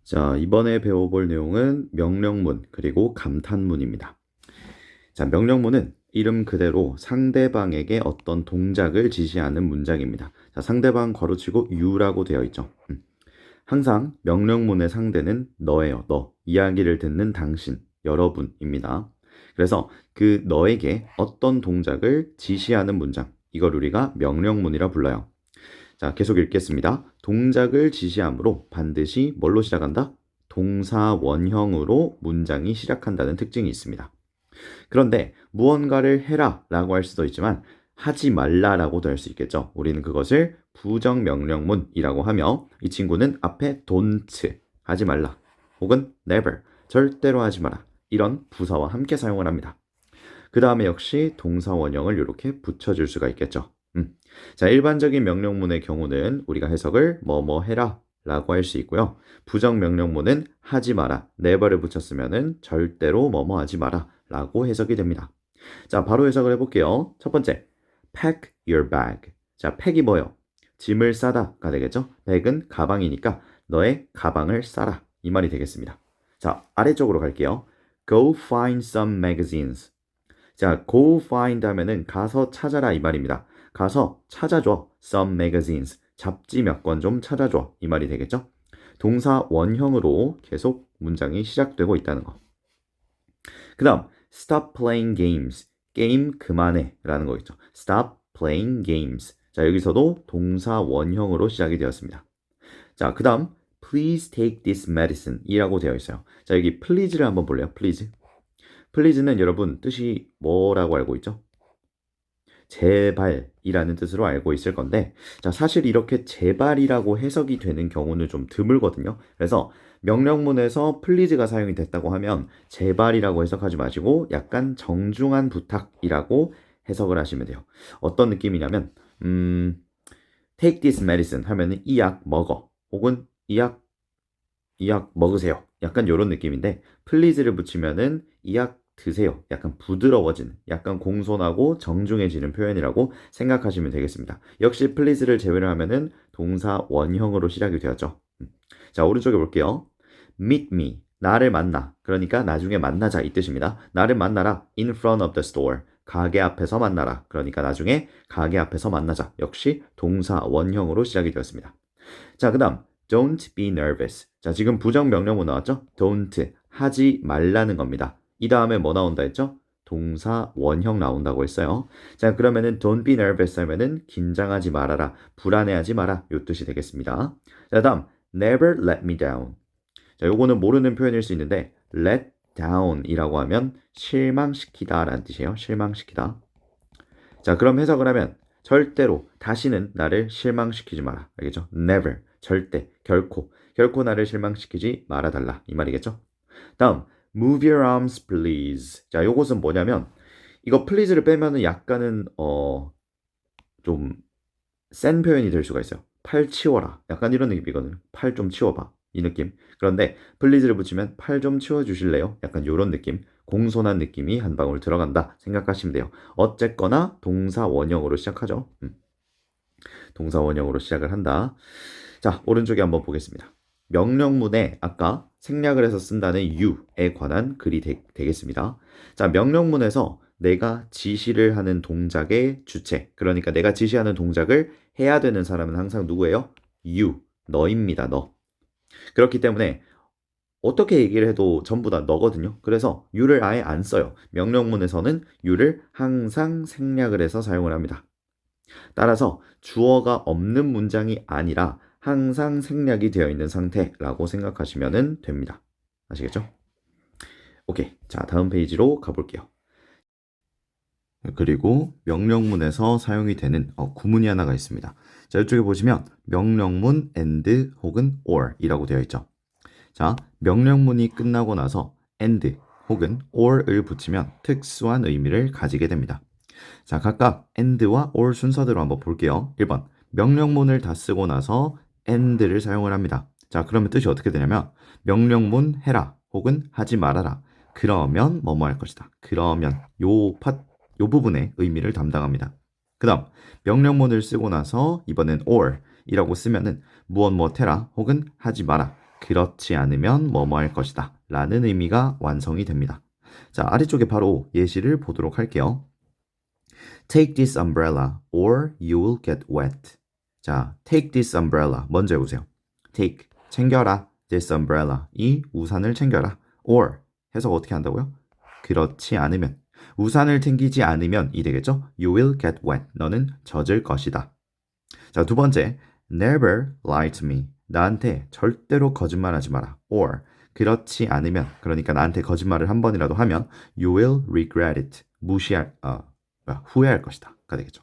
자, 이번에 배워볼 내용은 명령문 그리고 감탄문입니다. 자, 명령문은 이름 그대로 상대방에게 어떤 동작을 지시하는 문장입니다. 자, 상대방 괄호치고 you라고 되어 있죠. 항상 명령문의 상대는 너예요. 너. 이야기를 듣는 당신, 여러분입니다. 그래서 그 너에게 어떤 동작을 지시하는 문장, 이걸 우리가 명령문이라 불러요. 자, 계속 읽겠습니다. 동작을 지시하므로 반드시 뭘로 시작한다? 동사 원형으로 문장이 시작한다는 특징이 있습니다. 그런데 무언가를 해라 라고 할 수도 있지만 하지 말라 라고도 할 수 있겠죠. 우리는 그것을 부정명령문이라고 하며 이 친구는 앞에 don't 하지 말라 혹은 never 절대로 하지 마라 이런 부사와 함께 사용을 합니다. 그 다음에 역시 동사 원형을 이렇게 붙여줄 수가 있겠죠. 자, 일반적인 명령문의 경우는 우리가 해석을 뭐뭐 해라 라고 할 수 있고요. 부정명령문은 하지 마라, never를 붙였으면 절대로 뭐뭐 하지 마라 라고 해석이 됩니다. 자, 바로 해석을 해볼게요. 첫 번째, pack your bag. 자, pack이 뭐예요? 짐을 싸다가 되겠죠? bag은 가방이니까 너의 가방을 싸라 이 말이 되겠습니다. 자, 아래쪽으로 갈게요. Go find some magazines. 자, go find 하면은 가서 찾아라 이 말입니다. 가서 찾아줘. some magazines. 잡지 몇 권 좀 찾아줘. 이 말이 되겠죠? 동사 원형으로 계속 문장이 시작되고 있다는 거. 그 다음, stop playing games. 게임 그만해 라는 거 있죠. stop playing games. 자, 여기서도 동사 원형으로 시작이 되었습니다. 자, 그 다음, please take this medicine 이라고 되어 있어요. 자, 여기 please를 한번 볼래요? please. please는 여러분 뜻이 뭐라고 알고 있죠? 제발이라는 뜻으로 알고 있을 건데, 자, 사실 이렇게 제발이라고 해석이 되는 경우는 좀 드물거든요. 그래서 명령문에서 please가 사용이 됐다고 하면 제발이라고 해석하지 마시고 약간 정중한 부탁이라고 해석을 하시면 돼요. 어떤 느낌이냐면 take this medicine 하면은 이 약 먹어 혹은 이 약 먹으세요. 약간 이런 느낌인데 please를 붙이면은 이 약 드세요. 약간 부드러워지는, 약간 공손하고 정중해지는 표현이라고 생각하시면 되겠습니다. 역시 please를 제외를 하면은 동사 원형으로 시작이 되었죠. 자, 오른쪽에 볼게요. meet me, 나를 만나. 그러니까 나중에 만나자 이 뜻입니다. 나를 만나라. in front of the store. 가게 앞에서 만나라. 그러니까 나중에 가게 앞에서 만나자. 역시 동사 원형으로 시작이 되었습니다. 자, 그 다음 don't be nervous. 자, 지금 부정명령어 나왔죠? don't, 하지 말라는 겁니다. 이 다음에 뭐 나온다 했죠? 동사 원형 나온다고 했어요. 자, 그러면은 don't be nervous 하면은 긴장하지 말아라, 불안해하지 마라 요 뜻이 되겠습니다. 자, 다음 never let me down. 자, 요거는 모르는 표현일 수 있는데 let down 이라고 하면 실망시키다 라는 뜻이에요. 실망시키다. 자, 그럼 해석을 하면 절대로 다시는 나를 실망시키지 마라. 알겠죠? never, 절대, 결코 나를 실망시키지 말아달라 이 말이겠죠? 다음 move your arms please. 자, 요것은 뭐냐면 이거 please를 빼면은 약간은 좀 센 표현이 될 수가 있어요. 팔 치워라. 약간 이런 느낌이거든요. 팔 좀 치워봐. 이 느낌. 그런데 please를 붙이면 팔 좀 치워주실래요? 약간 이런 느낌. 공손한 느낌이 한 방울 들어간다 생각하시면 돼요. 어쨌거나 동사 원형으로 시작하죠. 동사 원형으로 시작을 한다. 자, 오른쪽에 한번 보겠습니다. 명령문에 아까 생략을 해서 쓴다는 you에 관한 글이 되겠습니다. 자, 명령문에서 내가 지시를 하는 동작의 주체, 그러니까 내가 지시하는 동작을 해야 되는 사람은 항상 누구예요? you, 너입니다. 너. 그렇기 때문에 어떻게 얘기를 해도 전부 다 너거든요. 그래서 you를 아예 안 써요. 명령문에서는 you를 항상 생략을 해서 사용을 합니다. 따라서 주어가 없는 문장이 아니라 항상 생략이 되어 있는 상태라고 생각하시면 됩니다. 아시겠죠? 오케이. 자, 다음 페이지로 가볼게요. 그리고 명령문에서 사용이 되는 구문이 하나가 있습니다. 자, 이쪽에 보시면 명령문 and 혹은 or 이라고 되어 있죠. 자, 명령문이 끝나고 나서 and 혹은 or을 붙이면 특수한 의미를 가지게 됩니다. 자, 각각 and와 or 순서대로 한번 볼게요. 1번, 명령문을 다 쓰고 나서 and를 사용을 합니다. 자, 그러면 뜻이 어떻게 되냐면 명령문 해라 혹은 하지 말아라. 그러면 뭐뭐 할 것이다. 그러면 요 부분의 의미를 담당합니다. 그 다음 명령문을 쓰고 나서 이번엔 or 이라고 쓰면은 무엇 해라 혹은 하지 마라. 그렇지 않으면 뭐뭐 할 것이다 라는 의미가 완성이 됩니다. 자, 아래쪽에 바로 예시를 보도록 할게요. Take this umbrella or you will get wet. 자, take this umbrella 먼저 해보세요. take, 챙겨라. this umbrella, 이 우산을 챙겨라. or, 해석 어떻게 한다고요? 그렇지 않으면. 우산을 챙기지 않으면 이 되겠죠? You will get wet. 너는 젖을 것이다. 자, 두 번째, never lie to me. 나한테 절대로 거짓말하지 마라. or, 그렇지 않으면, 그러니까 나한테 거짓말을 한 번이라도 하면 you will regret it. 후회할 것이다. 가 되겠죠.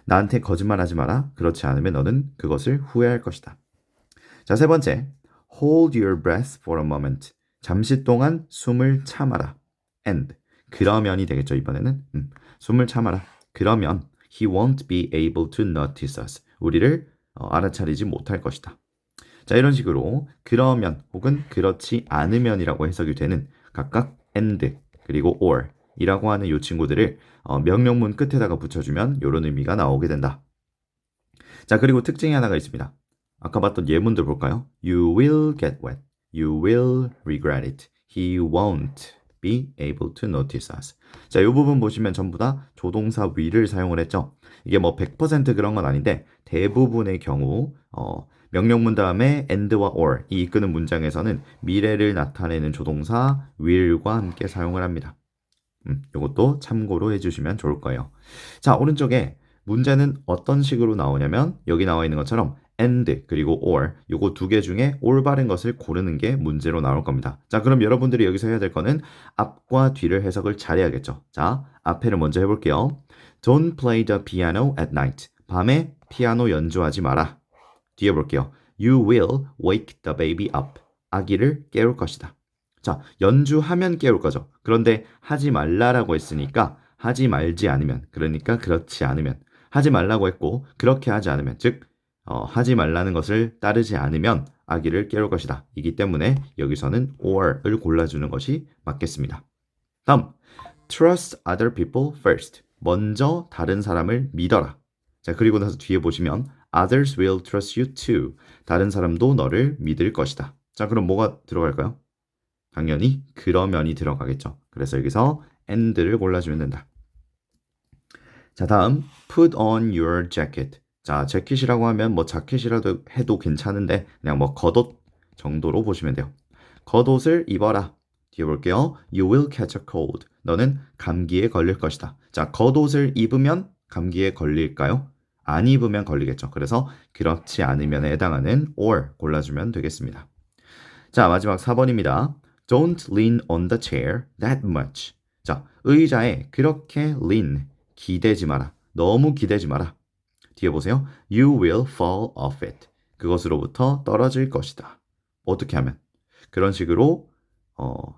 나한테 거짓말하지 마라. 그렇지 않으면 너는 그것을 후회할 것이다. 자, 세 번째, hold your breath for a moment. 잠시 동안 숨을 참아라. and, 그러면이 되겠죠. 이번에는 숨을 참아라. 그러면 he won't be able to notice us. 우리를 알아차리지 못할 것이다. 자, 이런 식으로 그러면 혹은 그렇지 않으면이라고 해석이 되는 각각 and 그리고 or 이라고 하는 이 친구들을 명령문 끝에다가 붙여주면 이런 의미가 나오게 된다. 자, 그리고 특징이 하나가 있습니다. 아까 봤던 예문들 볼까요? You will get wet. You will regret it. He won't be able to notice us. 자, 이 부분 보시면 전부 다 조동사 will을 사용을 했죠. 이게 뭐 100% 그런 건 아닌데 대부분의 경우 명령문 다음에 and와 or 이 이끄는 문장에서는 미래를 나타내는 조동사 will과 함께 사용을 합니다. 이것도 참고로 해주시면 좋을 거예요. 자, 오른쪽에 문제는 어떤 식으로 나오냐면 여기 나와 있는 것처럼 and 그리고 or 요거 두 개 중에 올바른 것을 고르는 게 문제로 나올 겁니다. 자, 그럼 여러분들이 여기서 해야 될 거는 앞과 뒤를 해석을 잘해야겠죠. 자, 앞에를 먼저 해볼게요. Don't play the piano at night. 밤에 피아노 연주하지 마라. 뒤에 볼게요. You will wake the baby up. 아기를 깨울 것이다. 자, 연주하면 깨울 거죠. 그런데 하지 말라라고 했으니까 하지 말지 않으면, 그러니까 그렇지 않으면, 하지 말라고 했고 그렇게 하지 않으면, 즉 하지 말라는 것을 따르지 않으면 아기를 깨울 것이다. 이기 때문에 여기서는 or을 골라주는 것이 맞겠습니다. 다음, trust other people first. 먼저 다른 사람을 믿어라. 자, 그리고 나서 뒤에 보시면 others will trust you too. 다른 사람도 너를 믿을 것이다. 자, 그럼 뭐가 들어갈까요? 당연히 그러면이 들어가겠죠. 그래서 여기서 and를 골라주면 된다. 자, 다음 put on your jacket. 자, 재킷이라고 하면 뭐 자켓이라도 해도 괜찮은데 그냥 뭐 겉옷 정도로 보시면 돼요. 겉옷을 입어라. 뒤에 볼게요. You will catch a cold. 너는 감기에 걸릴 것이다. 자, 겉옷을 입으면 감기에 걸릴까요? 안 입으면 걸리겠죠. 그래서 그렇지 않으면에 해당하는 or 골라주면 되겠습니다. 자, 마지막 4번입니다. Don't lean on the chair that much. 자, 의자에 그렇게 lean, 기대지 마라. 너무 기대지 마라. 뒤에 보세요. You will fall off it. 그것으로부터 떨어질 것이다. 어떻게 하면? 그런 식으로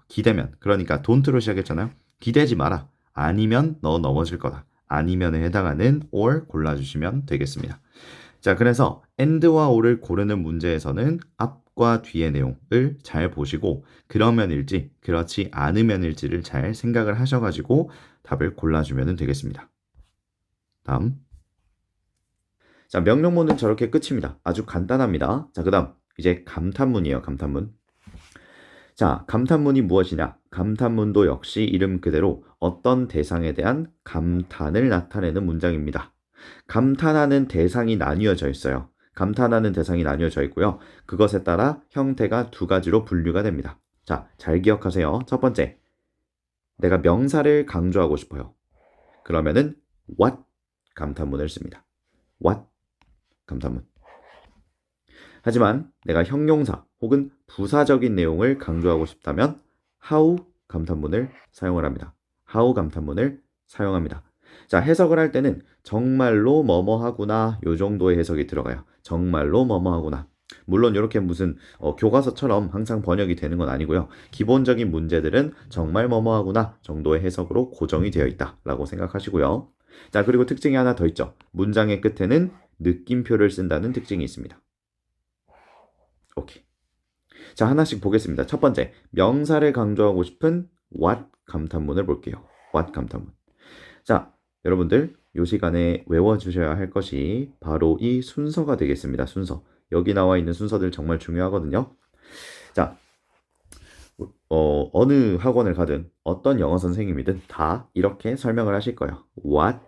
기대면, 그러니까 don't로 시작했잖아요. 기대지 마라. 아니면 너 넘어질 거다. 아니면에 해당하는 or 골라주시면 되겠습니다. 자, 그래서 and와 or를 고르는 문제에서는 앞과 뒤의 내용을 잘 보시고 그러면일지 그렇지 않으면일지를 잘 생각을 하셔가지고 답을 골라주면 되겠습니다. 다음. 자, 명령문은 저렇게 끝입니다. 아주 간단합니다. 자, 그 다음 이제 감탄문이에요. 감탄문. 자, 감탄문이 무엇이냐? 감탄문도 역시 이름 그대로 어떤 대상에 대한 감탄을 나타내는 문장입니다. 감탄하는 대상이 나뉘어져 있어요. 감탄하는 대상이 나뉘어져 있고요. 그것에 따라 형태가 두 가지로 분류가 됩니다. 자, 잘 기억하세요. 첫 번째, 내가 명사를 강조하고 싶어요. 그러면은 what 감탄문을 씁니다. what 감탄문. 하지만 내가 형용사 혹은 부사적인 내용을 강조하고 싶다면 how 감탄문을 사용을 합니다. how 감탄문을 사용합니다. 자, 해석을 할 때는 정말로 뭐뭐 하구나 요 정도의 해석이 들어가요. 정말로 뭐뭐 하구나. 물론 이렇게 무슨 교과서처럼 항상 번역이 되는 건 아니고요. 기본적인 문제들은 정말 뭐뭐 하구나 정도의 해석으로 고정이 되어 있다라고 생각하시고요. 자, 그리고 특징이 하나 더 있죠. 문장의 끝에는 느낌표를 쓴다는 특징이 있습니다. 오케이. 자, 하나씩 보겠습니다. 첫 번째, 명사를 강조하고 싶은 what 감탄문을 볼게요. what 감탄문. 자, 여러분들 이 시간에 외워주셔야 할 것이 바로 이 순서가 되겠습니다. 순서. 여기 나와 있는 순서들 정말 중요하거든요. 자, 어느 학원을 가든 어떤 영어 선생님이든 다 이렇게 설명을 하실 거예요. What,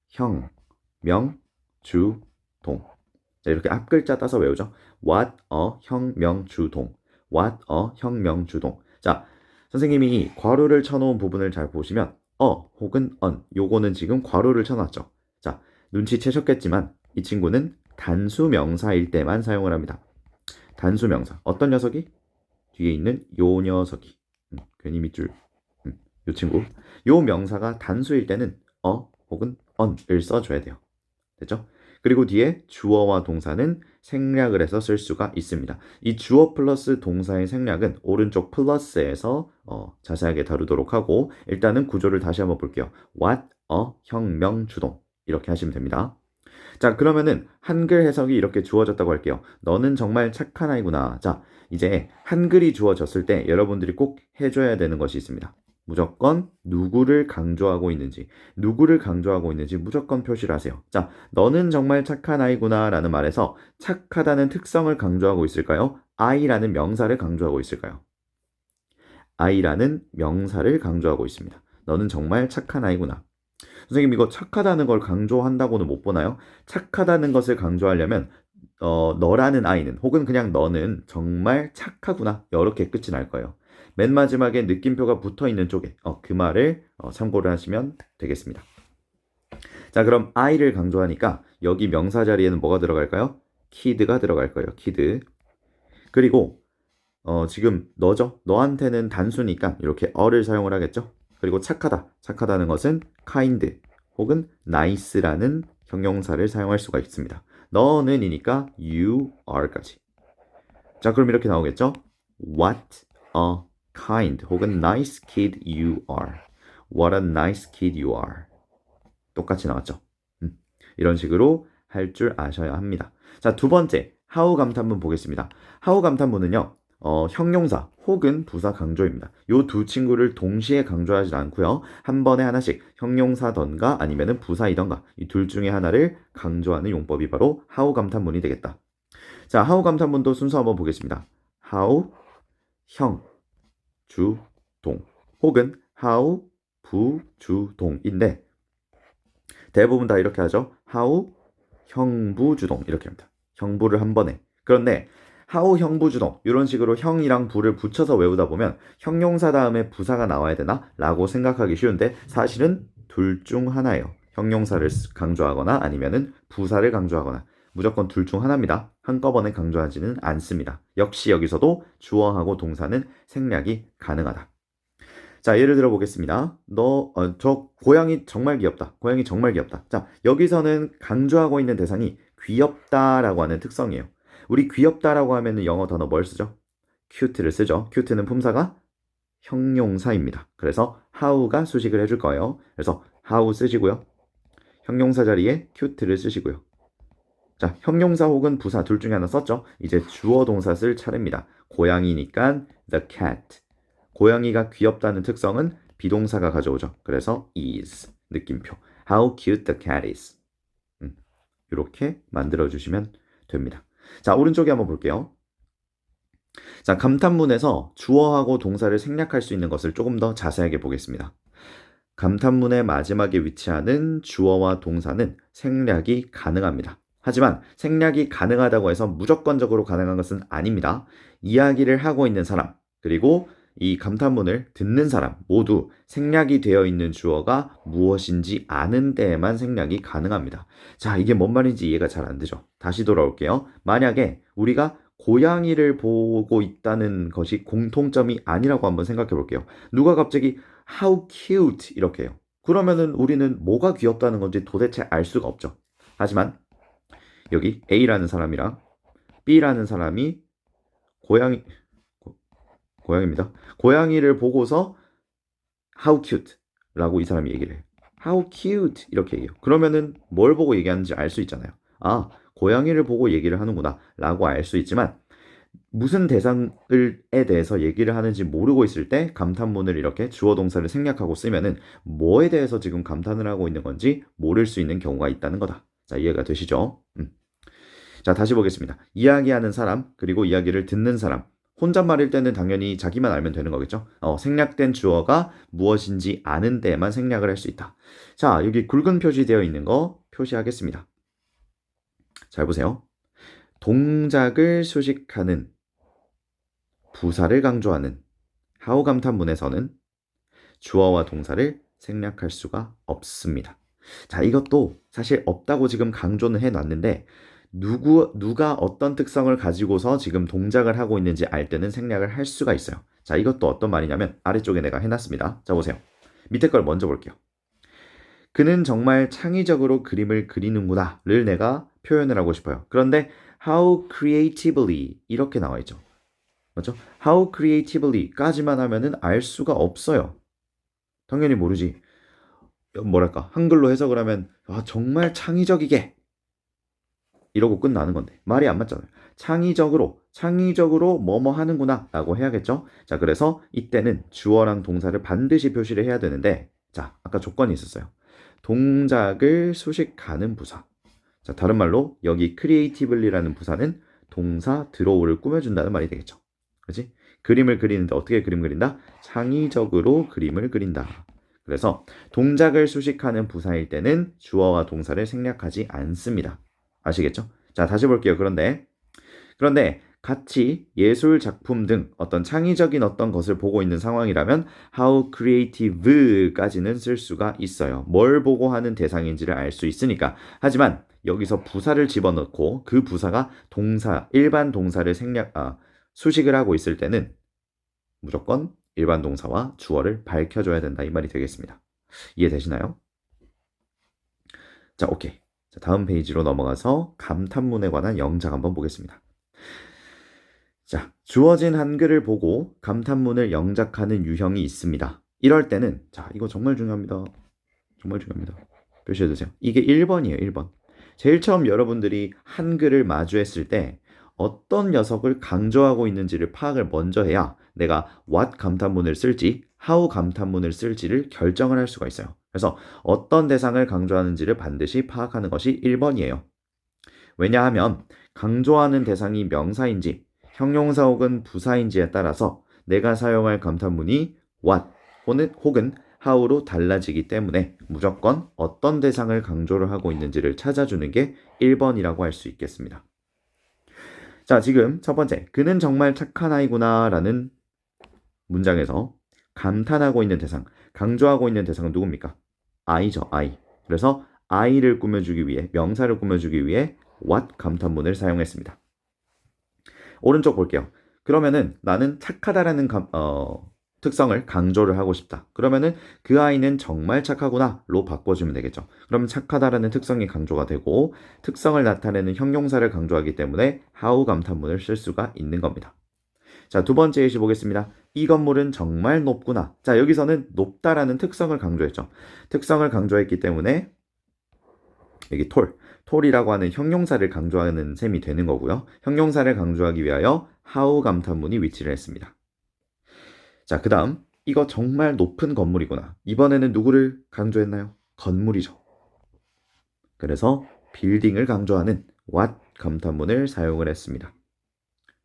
형, 명, 주, 동. 자, 이렇게 앞글자 따서 외우죠. What, 형, 명, 주, 동. What, 형, 명, 주, 동. 자, 선생님이 괄호를 쳐놓은 부분을 잘 보시면 혹은 요거는 지금 괄호를 쳐놨죠. 자, 눈치채셨겠지만 이 친구는 단수 명사일 때만 사용을 합니다. 단수 명사. 어떤 녀석이? 뒤에 있는 요 녀석이. 괜히 밑줄. 요 친구. 요 명사가 단수일 때는 혹은 on을 써줘야 돼요. 됐죠? 그리고 뒤에 주어와 동사는 생략을 해서 쓸 수가 있습니다. 이 주어 플러스 동사의 생략은 오른쪽 플러스에서 자세하게 다루도록 하고 일단은 구조를 다시 한번 볼게요. What, 형, 명, 주동 이렇게 하시면 됩니다. 자, 그러면은 한글 해석이 이렇게 주어졌다고 할게요. 너는 정말 착한 아이구나. 자, 이제 한글이 주어졌을 때 여러분들이 꼭 해줘야 되는 것이 있습니다. 무조건 누구를 강조하고 있는지 무조건 표시를 하세요. 자, 너는 정말 착한 아이구나 라는 말에서 착하다는 특성을 강조하고 있을까요? I라는 명사를 강조하고 있을까요? I라는 명사를 강조하고 있습니다. 너는 정말 착한 아이구나. 선생님 이거 착하다는 걸 강조한다고는 못 보나요? 착하다는 것을 강조하려면 너라는 아이는 혹은 그냥 너는 정말 착하구나 이렇게 끝이 날 거예요. 맨 마지막에 느낌표가 붙어 있는 쪽에 그 말을 참고를 하시면 되겠습니다. 자, 그럼 I를 강조하니까 여기 명사 자리에는 뭐가 들어갈까요? kid가 들어갈 거예요. kid. 그리고 지금 너죠? 너한테는 단수니까 이렇게 어를 사용을 하겠죠? 그리고 착하다는 것은 kind 혹은 nice라는 형용사를 사용할 수가 있습니다. 너는이니까 you are까지. 자, 그럼 이렇게 나오겠죠? What a kind 혹은 nice kid you are. What a nice kid you are. 똑같이 나왔죠? 이런 식으로 할 줄 아셔야 합니다. 자, 두 번째 how 감탄문 보겠습니다. how 감탄문은요. 형용사 혹은 부사 강조입니다. 이 두 친구를 동시에 강조하지 않고요. 한 번에 하나씩 형용사던가 아니면 부사이던가 이 둘 중에 하나를 강조하는 용법이 바로 how 감탄문이 되겠다. 자, how 감탄문도 순서 한번 보겠습니다. how, 형, 주, 동 혹은 how, 부, 주, 동인데 대부분 다 이렇게 하죠. how, 형부, 주동 이렇게 합니다. 형부를 한 번에. 그런데 how, 형부, 주동 이런 식으로 형이랑 부를 붙여서 외우다 보면 형용사 다음에 부사가 나와야 되나? 라고 생각하기 쉬운데 사실은 둘 중 하나예요. 형용사를 강조하거나 아니면은 부사를 강조하거나 무조건 둘 중 하나입니다. 한꺼번에 강조하지는 않습니다. 역시 여기서도 주어하고 동사는 생략이 가능하다. 자, 예를 들어 보겠습니다. 저 고양이 정말 귀엽다. 고양이 정말 귀엽다. 자, 여기서는 강조하고 있는 대상이 귀엽다라고 하는 특성이에요. 우리 귀엽다라고 하면 영어 단어 뭘 쓰죠? cute를 쓰죠. cute는 품사가 형용사입니다. 그래서 how가 수식을 해줄 거예요. 그래서 how 쓰시고요. 형용사 자리에 cute를 쓰시고요. 자, 형용사 혹은 부사 둘 중에 하나 썼죠? 이제 주어 동사 쓸 차례입니다. 고양이니까 the cat. 고양이가 귀엽다는 특성은 비동사가 가져오죠. 그래서 is 느낌표. How cute the cat is. 이렇게 만들어주시면 됩니다. 자, 오른쪽에 한번 볼게요. 자, 감탄문에서 주어하고 동사를 생략할 수 있는 것을 조금 더 자세하게 보겠습니다. 감탄문의 마지막에 위치하는 주어와 동사는 생략이 가능합니다. 하지만 생략이 가능하다고 해서 무조건적으로 가능한 것은 아닙니다. 이야기를 하고 있는 사람, 그리고 이 감탄문을 듣는 사람 모두 생략이 되어 있는 주어가 무엇인지 아는 때에만 생략이 가능합니다. 자, 이게 뭔 말인지 이해가 잘 안 되죠? 다시 돌아올게요. 만약에 우리가 고양이를 보고 있다는 것이 공통점이 아니라고 한번 생각해 볼게요. 누가 갑자기 how cute 이렇게 해요. 그러면은 우리는 뭐가 귀엽다는 건지 도대체 알 수가 없죠. 하지만 여기 A라는 사람이랑 B라는 사람이 고양이입니다. 고양이를 보고서 how cute 라고 이 사람이 얘기를 해요. how cute 이렇게 얘기해요. 그러면은 뭘 보고 얘기하는지 알 수 있잖아요. 아, 고양이를 보고 얘기를 하는구나 라고 알 수 있지만 무슨 대상에 대해서 얘기를 하는지 모르고 있을 때 감탄문을 이렇게 주어 동사를 생략하고 쓰면은 뭐에 대해서 지금 감탄을 하고 있는 건지 모를 수 있는 경우가 있다는 거다. 자, 이해가 되시죠? 자, 다시 보겠습니다. 이야기하는 사람, 그리고 이야기를 듣는 사람. 혼잣말일 때는 당연히 자기만 알면 되는 거겠죠? 생략된 주어가 무엇인지 아는 데에만 생략을 할 수 있다. 자, 여기 굵은 표시되어 있는 거 표시하겠습니다. 잘 보세요. 동작을 수식하는 부사를 강조하는 하우 감탄문에서는 주어와 동사를 생략할 수가 없습니다. 자, 이것도 사실 없다고 지금 강조는 해놨는데 누가 어떤 특성을 가지고서 지금 동작을 하고 있는지 알 때는 생략을 할 수가 있어요. 자, 이것도 어떤 말이냐면 아래쪽에 내가 해놨습니다. 자, 보세요. 밑에 걸 먼저 볼게요. 그는 정말 창의적으로 그림을 그리는구나를 내가 표현을 하고 싶어요. 그런데 how creatively 이렇게 나와 있죠. 맞죠? how creatively까지만 하면은 알 수가 없어요. 당연히 모르지. 뭐랄까 한글로 해석을 하면 정말 창의적이게 이러고 끝나는 건데 말이 안 맞잖아요. 창의적으로 뭐뭐 하는구나 라고 해야겠죠. 자, 그래서 이때는 주어랑 동사를 반드시 표시를 해야 되는데, 자, 아까 조건이 있었어요. 동작을 수식하는 부사. 자, 다른 말로 여기 creatively라는 부사는 동사 들어오를 꾸며준다는 말이 되겠죠. 그렇지? 그림을 그리는데 어떻게 그림 그린다? 창의적으로 그림을 그린다. 그래서 동작을 수식하는 부사일 때는 주어와 동사를 생략하지 않습니다. 아시겠죠? 자, 다시 볼게요. 그런데 같이 예술 작품 등 어떤 창의적인 어떤 것을 보고 있는 상황이라면 how creative까지는 쓸 수가 있어요. 뭘 보고 하는 대상인지를 알 수 있으니까. 하지만 여기서 부사를 집어넣고 그 부사가 일반 동사를 수식을 하고 있을 때는 무조건 일반 동사와 주어를 밝혀줘야 된다. 이 말이 되겠습니다. 이해되시나요? 자, 오케이. 자, 다음 페이지로 넘어가서 감탄문에 관한 영작 한번 보겠습니다. 자, 주어진 한글을 보고 감탄문을 영작하는 유형이 있습니다. 이럴 때는, 자, 이거 정말 중요합니다. 정말 중요합니다. 표시해주세요. 이게 1번이에요, 1번. 제일 처음 여러분들이 한글을 마주했을 때 어떤 녀석을 강조하고 있는지를 파악을 먼저 해야 내가 what 감탄문을 쓸지, how 감탄문을 쓸지를 결정을 할 수가 있어요. 그래서 어떤 대상을 강조하는지를 반드시 파악하는 것이 1번이에요. 왜냐하면 강조하는 대상이 명사인지 형용사 혹은 부사인지에 따라서 내가 사용할 감탄문이 what 혹은 how로 달라지기 때문에 무조건 어떤 대상을 강조를 하고 있는지를 찾아주는 게 1번이라고 할 수 있겠습니다. 자, 지금 첫 번째, 그는 정말 착한 아이구나 라는 문장에서 감탄하고 있는 대상, 강조하고 있는 대상은 누굽니까? I죠, I. 그래서 I를 꾸며주기 위해, 명사를 꾸며주기 위해 what 감탄문을 사용했습니다. 오른쪽 볼게요. 그러면은 나는 착하다라는 특성을 강조를 하고 싶다. 그러면은 그 아이는 정말 착하구나로 바꿔주면 되겠죠. 그러면 착하다라는 특성이 강조가 되고 특성을 나타내는 형용사를 강조하기 때문에 how 감탄문을 쓸 수가 있는 겁니다. 자, 두 번째 예시 보겠습니다. 이 건물은 정말 높구나. 자, 여기서는 높다라는 특성을 강조했죠. 특성을 강조했기 때문에 여기 톨이라고 하는 형용사를 강조하는 셈이 되는 거고요. 형용사를 강조하기 위하여 how 감탄문이 위치를 했습니다. 자, 그 다음 이거 정말 높은 건물이구나. 이번에는 누구를 강조했나요? 건물이죠. 그래서 빌딩을 강조하는 what 감탄문을 사용을 했습니다.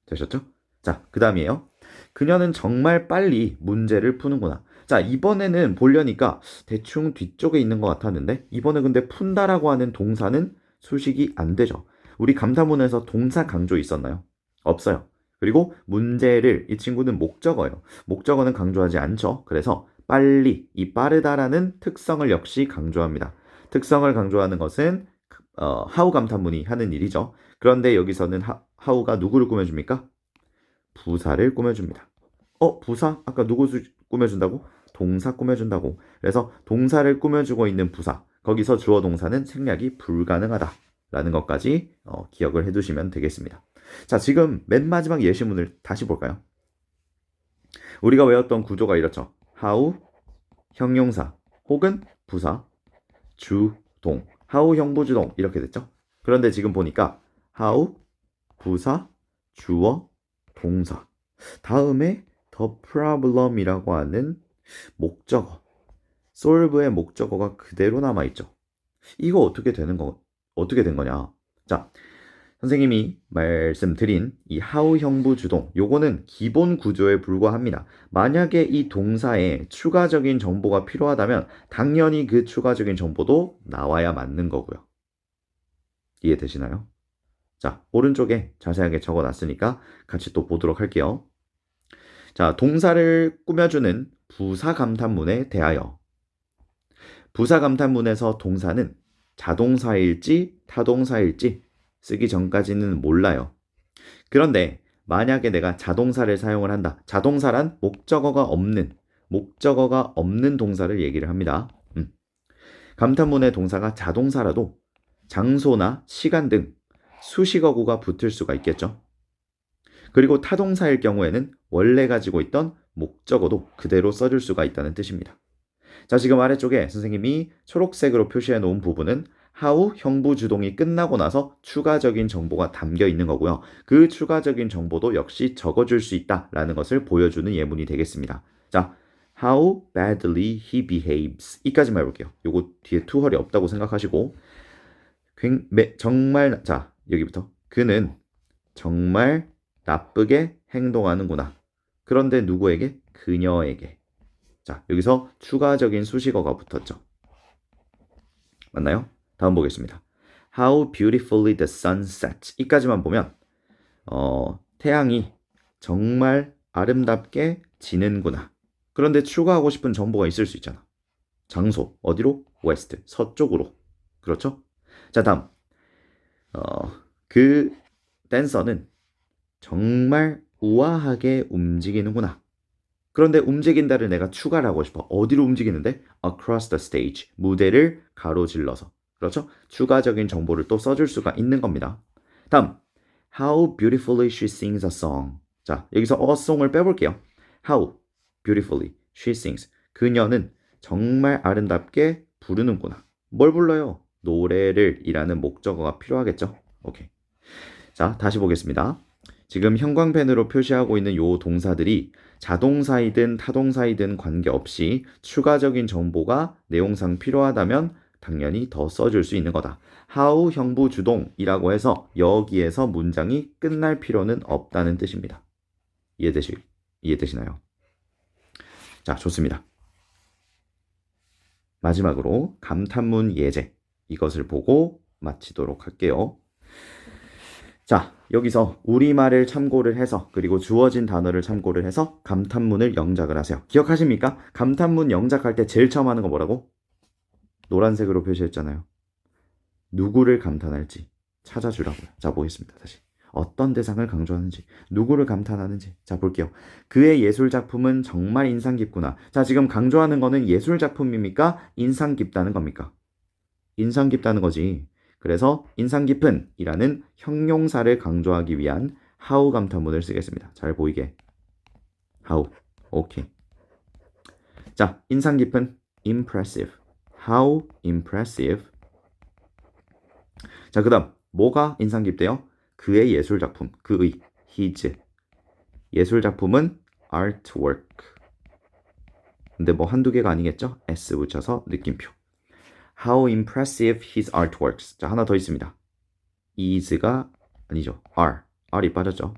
되셨죠? 자, 그 다음이에요. 그녀는 정말 빨리 문제를 푸는구나. 자, 이번에는 보려니까 대충 뒤쪽에 있는 것 같았는데 이번에 근데 푼다라고 하는 동사는 수식이 안 되죠. 우리 감탄문에서 동사 강조 있었나요? 없어요. 그리고 문제를 이 친구는 목적어예요. 목적어는 강조하지 않죠. 그래서 빨리, 이 빠르다라는 특성을 역시 강조합니다. 특성을 강조하는 것은 하우 감탄문이 하는 일이죠. 그런데 여기서는 하우가 누구를 꾸며줍니까? 부사를 꾸며줍니다. 부사? 아까 누구 꾸며준다고? 동사 꾸며준다고. 그래서 동사를 꾸며주고 있는 부사. 거기서 주어 동사는 생략이 불가능하다라는 것까지 기억을 해두시면 되겠습니다. 자, 지금 맨 마지막 예시문을 다시 볼까요? 우리가 외웠던 구조가 이렇죠. how, 형용사, 혹은 부사, 주동, how 형부주동 이렇게 됐죠. 그런데 지금 보니까 how, 부사, 주어, 동사. 다음에 the problem이라고 하는 목적어. solve의 목적어가 그대로 남아있죠. 이거 어떻게 된 거냐? 자, 선생님이 말씀드린 이 how 형부 주동, 요거는 기본 구조에 불과합니다. 만약에 이 동사에 추가적인 정보가 필요하다면 당연히 그 추가적인 정보도 나와야 맞는 거고요. 이해되시나요? 자, 오른쪽에 자세하게 적어놨으니까 같이 또 보도록 할게요. 자, 동사를 꾸며주는 부사 감탄문에 대하여. 부사 감탄문에서 동사는 자동사일지 타동사일지 쓰기 전까지는 몰라요. 그런데 만약에 내가 자동사를 사용을 한다. 자동사란 목적어가 없는 동사를 얘기를 합니다. 감탄문의 동사가 자동사라도 장소나 시간 등 수식어구가 붙을 수가 있겠죠. 그리고 타동사일 경우에는 원래 가지고 있던 목적어도 그대로 써줄 수가 있다는 뜻입니다. 자, 지금 아래쪽에 선생님이 초록색으로 표시해 놓은 부분은 how 형부 주동이 끝나고 나서 추가적인 정보가 담겨 있는 거고요. 그 추가적인 정보도 역시 적어줄 수 있다라는 것을 보여주는 예문이 되겠습니다. 자, how badly he behaves 이까지만 해볼게요. 요거 뒤에 투헐이 없다고 생각하시고 정말 자 여기부터 그는 정말 나쁘게 행동하는구나. 그런데 누구에게? 그녀에게. 자, 여기서 추가적인 수식어가 붙었죠. 맞나요? 다음 보겠습니다. How beautifully the sun sets. 이까지만 보면 태양이 정말 아름답게 지는구나. 그런데 추가하고 싶은 정보가 있을 수 있잖아. 장소, 어디로? west, 서쪽으로. 그렇죠? 자, 다음. 그 댄서는 정말 우아하게 움직이는구나. 그런데 움직인다를 내가 추가를 하고 싶어. 어디로 움직이는데? Across the stage. 무대를 가로질러서. 그렇죠? 추가적인 정보를 또 써줄 수가 있는 겁니다. 다음. How beautifully she sings a song. 자, 여기서 a song을 빼볼게요. How beautifully she sings. 그녀는 정말 아름답게 부르는구나. 뭘 불러요? 노래를 이라는 목적어가 필요하겠죠? 오케이. 자, 다시 보겠습니다. 지금 형광펜으로 표시하고 있는 요 동사들이 자동사이든 타동사이든 관계없이 추가적인 정보가 내용상 필요하다면 당연히 더 써줄 수 있는 거다. how 형부 주동이라고 해서 여기에서 문장이 끝날 필요는 없다는 뜻입니다. 이해되시나요? 자, 좋습니다. 마지막으로 감탄문 예제 이것을 보고 마치도록 할게요. 자, 여기서 우리말을 참고를 해서 그리고 주어진 단어를 참고를 해서 감탄문을 영작을 하세요. 기억하십니까? 감탄문 영작할 때 제일 처음 하는 거 뭐라고? 노란색으로 표시했잖아요. 누구를 감탄할지 찾아주라고요. 자, 보겠습니다. 다시. 어떤 대상을 강조하는지, 누구를 감탄하는지. 자, 볼게요. 그의 예술작품은 정말 인상 깊구나. 자, 지금 강조하는 거는 예술작품입니까? 인상 깊다는 겁니까? 인상 깊다는 거지. 그래서 인상 깊은 이라는 형용사를 강조하기 위한 how 감탄문을 쓰겠습니다. 잘 보이게. how. 오케이. 자, 인상 깊은 impressive. how impressive. 자, 그 다음 뭐가 인상 깊대요? 그의 예술작품. 그의. his. 예술작품은 artwork. 근데 뭐 한두 개가 아니겠죠? s 붙여서 느낌표. How impressive his artworks. 자, 하나 더 있습니다. is가 아니죠. r이 빠졌죠.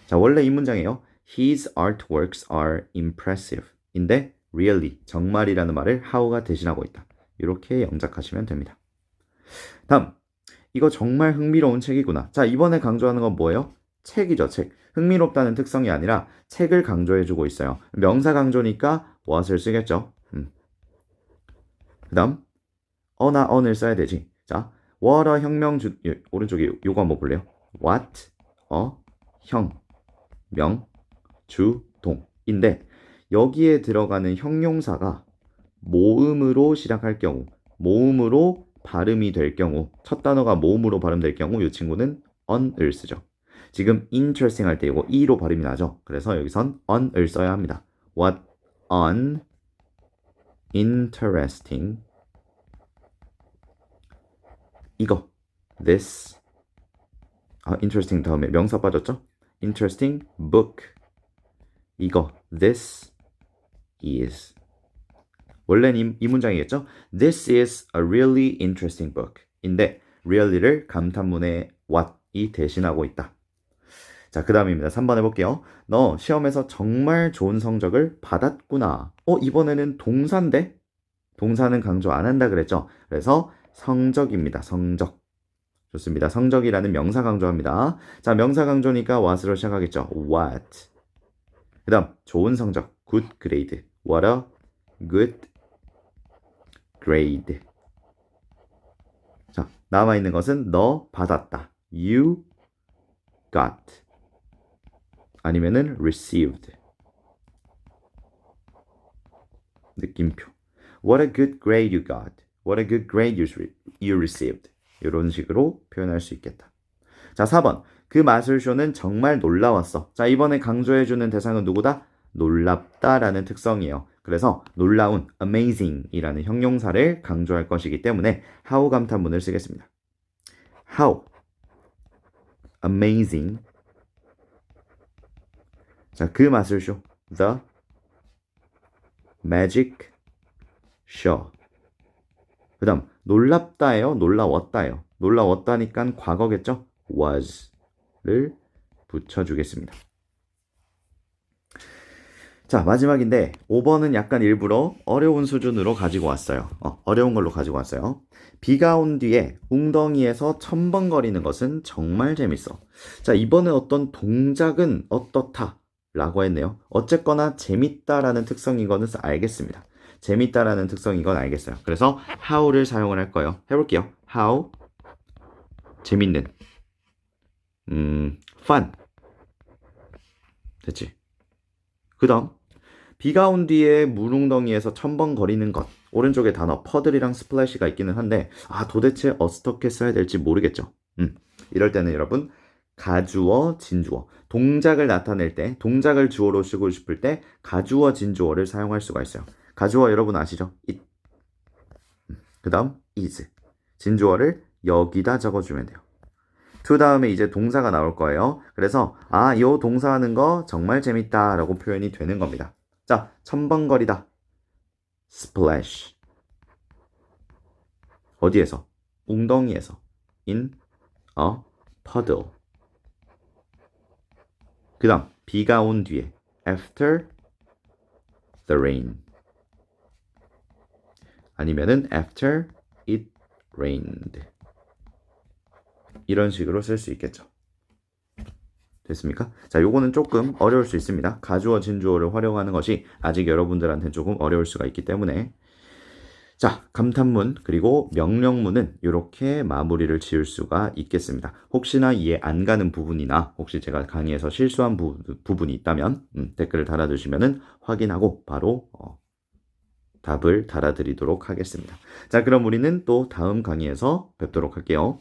자, 원래 이 문장이에요. His artworks are impressive. 인데 really, 정말이라는 말을 how가 대신하고 있다. 이렇게 영작하시면 됩니다. 다음, 이거 정말 흥미로운 책이구나. 자, 이번에 강조하는 건 뭐예요? 책이죠, 책. 흥미롭다는 특성이 아니라 책을 강조해주고 있어요. 명사 강조니까 what을 쓰겠죠. 그 다음 어나 on을 써야 되지. 자, what a 오른쪽에 요거 한번 볼래요? what a 주동인데 여기에 들어가는 형용사가 모음으로 시작할 경우, 모음으로 발음이 될 경우, 첫 단어가 모음으로 발음될 경우 이 친구는 on을 쓰죠. 지금 interesting 할 때 이거 e로 발음이 나죠. 그래서 여기선 on을 써야 합니다. What on interesting. 이거 this interesting 다음에 명사 빠졌죠? interesting book. 이거 this is 원래는 이 문장이겠죠? This is a really interesting book. 인데 really를 감탄문의 what이 대신하고 있다. 자, 그 다음입니다. 3번 해볼게요. 너 시험에서 정말 좋은 성적을 받았구나. 이번에는 동사인데? 동사는 강조 안 한다 그랬죠? 그래서 성적입니다. 성적. 좋습니다. 성적이라는 명사 강조합니다. 자, 명사 강조니까 what으로 시작하겠죠? What. 그 다음 좋은 성적. good grade. What a good grade. 자, 남아있는 것은 너 받았다. You got. 아니면은 received. 느낌표. What a good grade you got. What a good grade you received. 이런 식으로 표현할 수 있겠다. 자, 4번. 그 마술쇼는 정말 놀라웠어. 자, 이번에 강조해주는 대상은 누구다? 놀랍다라는 특성이에요. 그래서 놀라운, amazing이라는 형용사를 강조할 것이기 때문에 how 감탄문을 쓰겠습니다. How amazing. 자, 그 마술쇼. The magic show. 그 다음 놀랍다예요? 놀라웠다예요? 놀라웠다니까 과거겠죠? was를 붙여주겠습니다. 자, 마지막인데 5번은 약간 일부러 어려운 수준으로 가지고 왔어요. 어려운 걸로 가지고 왔어요. 비가 온 뒤에 웅덩이에서 첨벙거리는 것은 정말 재밌어. 자, 이번에 어떤 동작은 어떻다 라고 했네요. 어쨌거나 재밌다라는 특성인 거는 알겠습니다. 재밌다라는 특성인 건 알겠어요. 그래서 how를 사용을 할 거예요. 해볼게요. how 재밌는 fun 됐지? 그 다음 비가 온 뒤에 물웅덩이에서 첨벙거리는 것. 오른쪽에 단어 퍼들이랑 스플래시가 있기는 한데 도대체 어떻게 써야 될지 모르겠죠. 이럴 때는 여러분 가주어, 진주어 동작을 나타낼 때 동작을 주어로 쓰고 싶을 때 가주어, 진주어를 사용할 수가 있어요. 가주어 여러분 아시죠? it. 그 다음 is. 진주어를 여기다 적어주면 돼요. to 다음에 이제 동사가 나올 거예요. 그래서 이 동사하는 거 정말 재밌다 라고 표현이 되는 겁니다. 자, 첨벙거리다. splash. 어디에서? 웅덩이에서. in a puddle. 그 다음 비가 온 뒤에 after the rain. 아니면은 after it rained. 이런 식으로 쓸 수 있겠죠. 됐습니까? 자, 요거는 조금 어려울 수 있습니다. 가주어, 진주어를 활용하는 것이 아직 여러분들한테 조금 어려울 수가 있기 때문에 자, 감탄문 그리고 명령문은 이렇게 마무리를 지을 수가 있겠습니다. 혹시나 이해 안 가는 부분이나 혹시 제가 강의에서 실수한 부분이 있다면 댓글을 달아주시면 확인하고 바로 답을 달아드리도록 하겠습니다. 자, 그럼 우리는 또 다음 강의에서 뵙도록 할게요.